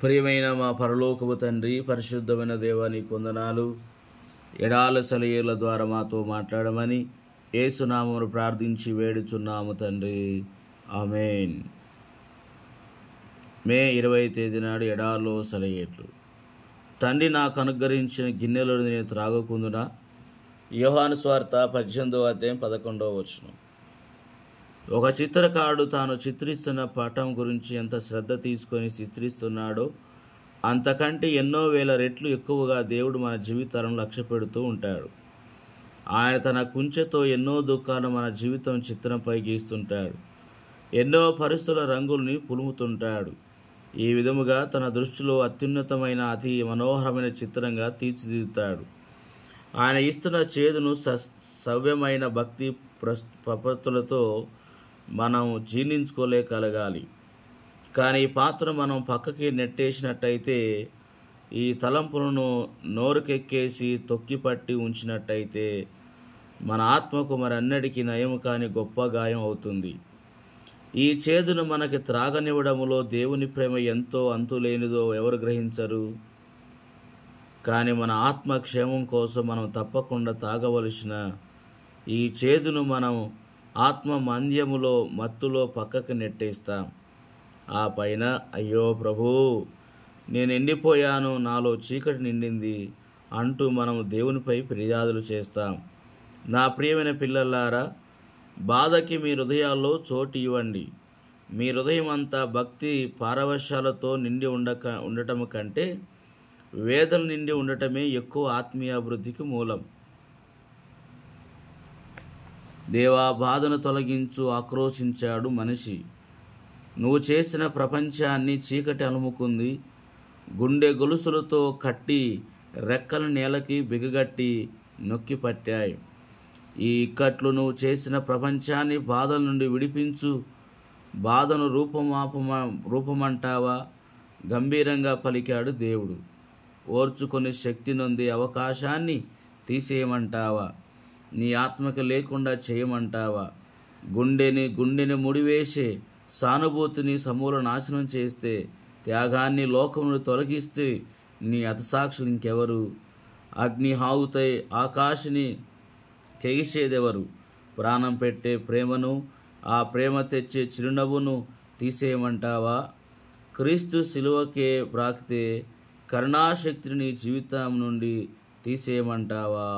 ప్రియమైన మా పరలోకపు తండ్రి, పరిశుద్ధమైన దేవా నీకు వందనాలు. ఎడాల సెలయేర్ల ద్వారా మాతో మాట్లాడమని యేసునామమును ప్రార్థించి వేడుచున్నాము తండ్రి, ఆమేన్. మే 20 తేదీ నాడు ఎడారిలో సెలయేర్లు. తండ్రి నాకు అనుగ్రహించిన గిన్నెలో నేను త్రాగకుందునా? యోహాను సువార్త 18వ అధ్యాయం 11వ వచనం. ఒక చిత్రకారుడు తాను చిత్రిస్తున్న పటం గురించి ఎంత శ్రద్ధ తీసుకొని చిత్రిస్తున్నాడో అంతకంటే ఎన్నో వేల రెట్లు ఎక్కువగా దేవుడు మన జీవితాలను లక్ష్య పెడుతూ ఉంటాడు. ఆయన తన కుంచెతో ఎన్నో దుఃఖాలు మన జీవితం చిత్రంపై గీస్తుంటాడు. ఎన్నో పరిస్థితుల రంగుల్ని పులుముతుంటాడు. ఈ విధముగా తన దృష్టిలో అత్యున్నతమైన అతి మనోహరమైన చిత్రంగా తీర్చిదిద్దుతాడు. ఆయన ఇస్తున్న చేదును సవ్యమైన భక్తి ప్రపత్తులతో మనం జీర్ణించుకోలేకలగాలి. కానీ ఈ పాత్ర మనం పక్కకి నెట్టేసినట్టయితే, ఈ తలంపులను నోరుకెక్కేసి తొక్కిపట్టి ఉంచినట్టయితే మన ఆత్మకు మరన్నటికీ నయము కాని గొప్ప గాయం అవుతుంది. ఈ చేదును మనకి త్రాగనివ్వడంలో దేవుని ప్రేమ ఎంతో అంతులేనిదో ఎవరు గ్రహించరు. కానీ మన ఆత్మక్షేమం కోసం మనం తప్పకుండా తాగవలసిన ఈ చేదును మనం ఆత్మ మంద్యములో మత్తులో పక్కకు నెట్టేస్తాం. ఆ పైన అయ్యో ప్రభూ, నేను ఎండిపోయాను, నాలో చీకటి నిండింది అంటూ మనం దేవునిపై ఫిర్యాదులు చేస్తాం. నా ప్రియమైన పిల్లలారా, బాధకి మీ హృదయాల్లో చోటు ఇవ్వండి. మీ హృదయం అంతా భక్తి పారవశ్యాలతో నిండి ఉండటం కంటే వేదన నిండి ఉండటమే ఎక్కువ ఆత్మీయ అభివృద్ధికి మూలం. దేవా, బాధను తొలగించు ఆక్రోశించాడు మనిషి. నువ్వు చేసిన ప్రపంచాన్ని చీకటి అలుముకుంది. గుండె గొలుసులతో కట్టి రెక్కల నేలకి బిగగట్టి నొక్కి పట్టాయి. ఈ ఇక్కట్లు నువ్వు చేసిన ప్రపంచాన్ని బాధల నుండి విడిపించు. బాధను రూపమంటావా? గంభీరంగా పలికాడు దేవుడు. ఓర్చుకొని శక్తి నొందే అవకాశాన్ని తీసేయమంటావా? నీ ఆత్మకి లేకుండా చేయమంటావా? గుండెని ముడివేసే సానుభూతిని సమూల నాశనం చేస్తే, త్యాగాన్ని లోకమును తొలగిస్తే నీ హతసాక్షులు ఇంకెవరు? అగ్ని హావుతై ఆకాశని కెగిసేదెవరు? ప్రాణం పెట్టే ప్రేమను, ఆ ప్రేమ తెచ్చే చిరునవ్వును తీసేయమంటావా? క్రీస్తు శిలువకే ప్రాకితే కరుణాశక్తిని నీ జీవితం నుండి తీసేయమంటావా?